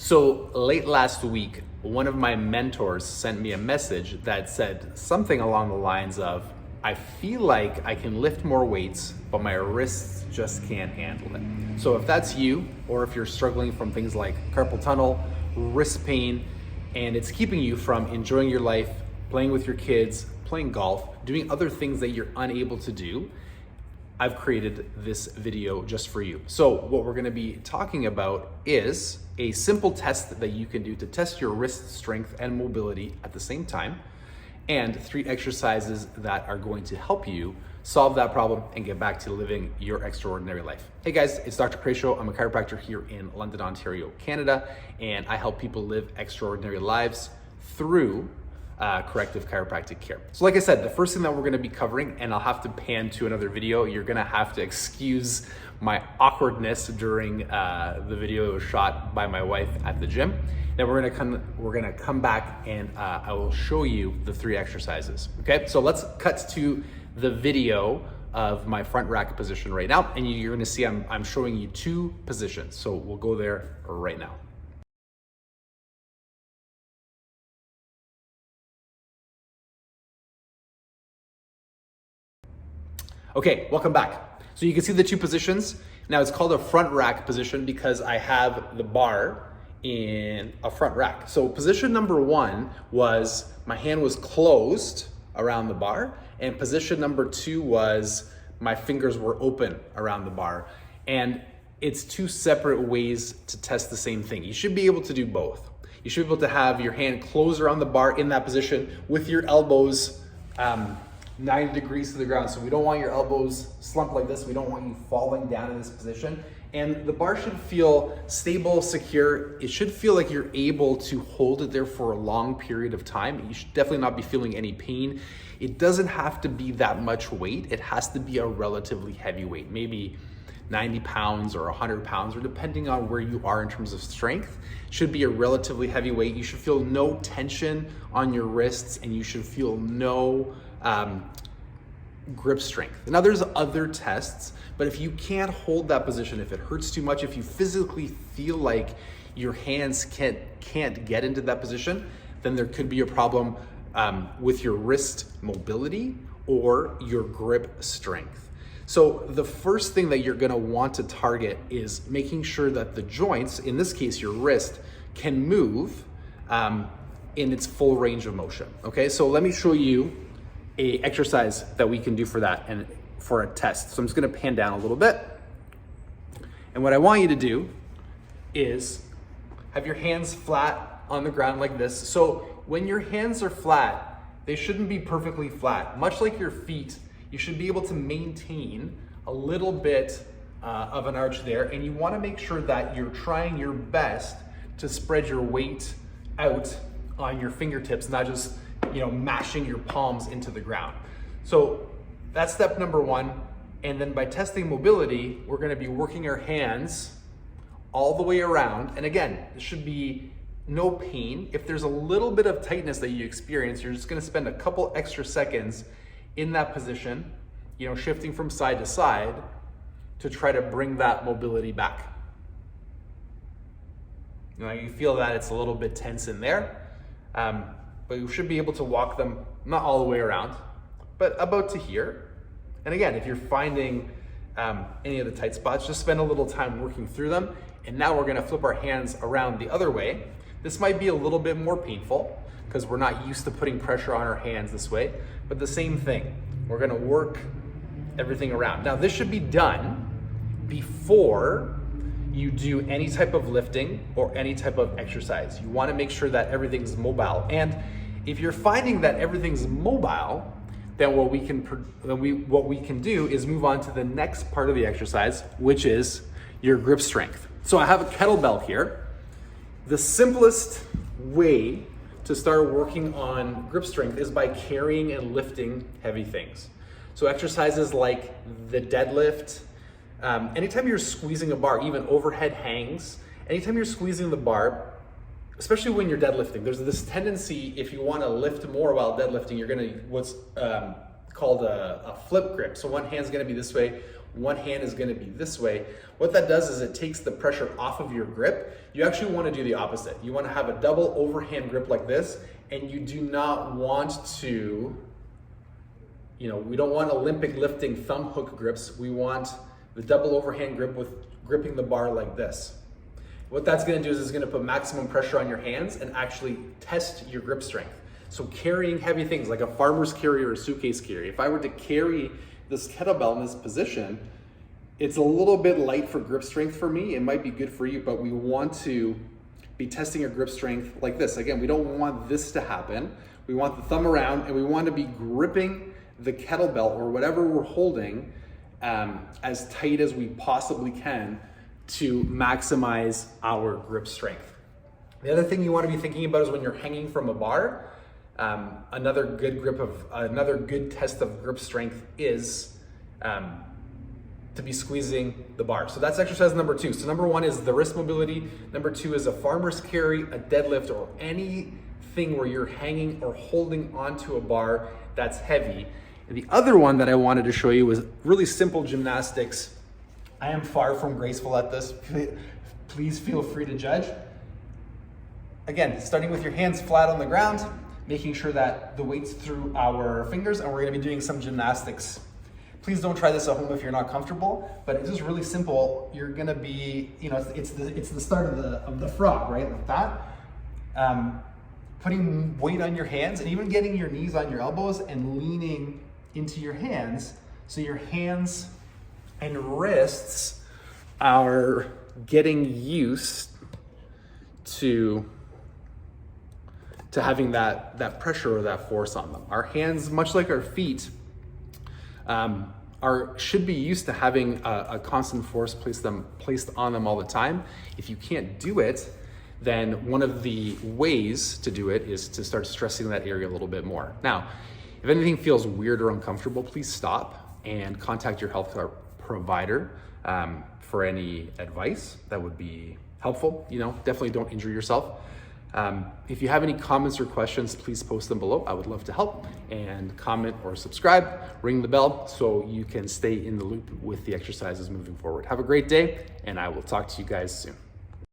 So late last week, one of my mentors sent me a message that said something along the lines of, I feel like I can lift more weights, but my wrists just can't handle it. So if that's you, or if you're struggling from things like carpal tunnel, wrist pain, and it's keeping you from enjoying your life, playing with your kids, playing golf, doing other things that you're unable to do, I've created this video just for you. So what we're gonna be talking about is a simple test that you can do to test your wrist strength and mobility at the same time, and 3 exercises that are going to help you solve that problem and get back to living your extraordinary life. Hey guys, it's Dr. Kresimir. I'm a chiropractor here in London, Ontario, Canada, and I help people live extraordinary lives through corrective chiropractic care. So like I said, the first thing that we're gonna be covering, and I'll have to pan to another video, you're gonna have to excuse my awkwardness during the video that was shot by my wife at the gym. Then we're gonna come back and I will show you the 3 exercises, okay? So let's cut to the video of my front rack position right now, and you're gonna see I'm showing you 2 positions. So we'll go there right now. Okay, welcome back. So you can see the 2 positions. Now it's called a front rack position because I have the bar in a front rack. So position number 1 was my hand was closed around the bar, and position number 2 was my fingers were open around the bar. And it's 2 separate ways to test the same thing. You should be able to do both. You should be able to have your hand closed around the bar in that position with your elbows 90 degrees to the ground. So we don't want your elbows slumped like this. We don't want you falling down in this position. And the bar should feel stable, secure. It should feel like you're able to hold it there for a long period of time. You should definitely not be feeling any pain. It doesn't have to be that much weight. It has to be a relatively heavy weight, maybe 90 pounds or 100 pounds, or depending on where you are in terms of strength. It should be a relatively heavy weight. You should feel no tension on your wrists, and you should feel no grip strength. Now there's other tests, but if you can't hold that position, if it hurts too much, if you physically feel like your hands can't get into that position, then there could be a problem with your wrist mobility or your grip strength. So the first thing that you're gonna want to target is making sure that the joints, in this case your wrist, can move in its full range of motion. Okay, so let me show you a exercise that we can do for that and for a test. So I'm just gonna pan down a little bit. And what I want you to do is have your hands flat on the ground like this. So when your hands are flat, they shouldn't be perfectly flat. Much like your feet, you should be able to maintain a little bit of an arch there, and you wanna make sure that you're trying your best to spread your weight out on your fingertips, not just mashing your palms into the ground. So that's step number 1. And then by testing mobility, we're gonna be working our hands all the way around. And again, there should be no pain. If there's a little bit of tightness that you experience, you're just gonna spend a couple extra seconds in that position, shifting from side to side to try to bring that mobility back. You feel that it's a little bit tense in there. But you should be able to walk them, not all the way around, but about to here. And again, if you're finding any of the tight spots, just spend a little time working through them. And now we're gonna flip our hands around the other way. This might be a little bit more painful because we're not used to putting pressure on our hands this way, but the same thing. We're gonna work everything around. Now this should be done before you do any type of lifting or any type of exercise. You wanna make sure that everything's mobile. And if you're finding that everything's mobile, then what we can do is move on to the next part of the exercise, which is your grip strength. So I have a kettlebell here. The simplest way to start working on grip strength is by carrying and lifting heavy things. So exercises like the deadlift, anytime you're squeezing a bar, even overhead hangs, anytime you're squeezing the bar, especially when you're deadlifting, there's this tendency, if you want to lift more while deadlifting, you're going to what's called a flip grip. So one hand's going to be this way, one hand is gonna be this way. What that does is it takes the pressure off of your grip. You actually wanna do the opposite. You wanna have a double overhand grip like this, and you do not want to, we don't want Olympic lifting thumb hook grips. We want the double overhand grip with gripping the bar like this. What that's gonna do is it's gonna put maximum pressure on your hands and actually test your grip strength. So carrying heavy things like a farmer's carry or a suitcase carry, if I were to carry this kettlebell in this position, it's a little bit light for grip strength for me. It might be good for you, but we want to be testing your grip strength like this. Again, we don't want this to happen. We want the thumb around and we want to be gripping the kettlebell or whatever we're holding as tight as we possibly can to maximize our grip strength. The other thing you want to be thinking about is when you're hanging from a bar, another good test of grip strength is to be squeezing the bar. So that's exercise number 2. So number 1 is the wrist mobility. Number 2 is a farmer's carry, a deadlift, or anything where you're hanging or holding onto a bar that's heavy. And the other one that I wanted to show you was really simple gymnastics. I am far from graceful at this. Please feel free to judge. Again, starting with your hands flat on the ground, making sure that the weight's through our fingers, and we're gonna be doing some gymnastics. Please don't try this at home if you're not comfortable, but it's just really simple. You're gonna be, it's the start of the frog, right? Like that. Putting weight on your hands and even getting your knees on your elbows and leaning into your hands. So your hands and wrists are getting used to having that pressure or that force on them. Our hands, much like our feet, should be used to having a constant force placed on them all the time. If you can't do it, then one of the ways to do it is to start stressing that area a little bit more. Now, if anything feels weird or uncomfortable, please stop and contact your healthcare provider for any advice that would be helpful. Definitely don't injure yourself. If you have any comments or questions, please post them below. I would love to help. And comment or subscribe, ring the bell so you can stay in the loop with the exercises moving forward. Have a great day, and I will talk to you guys soon.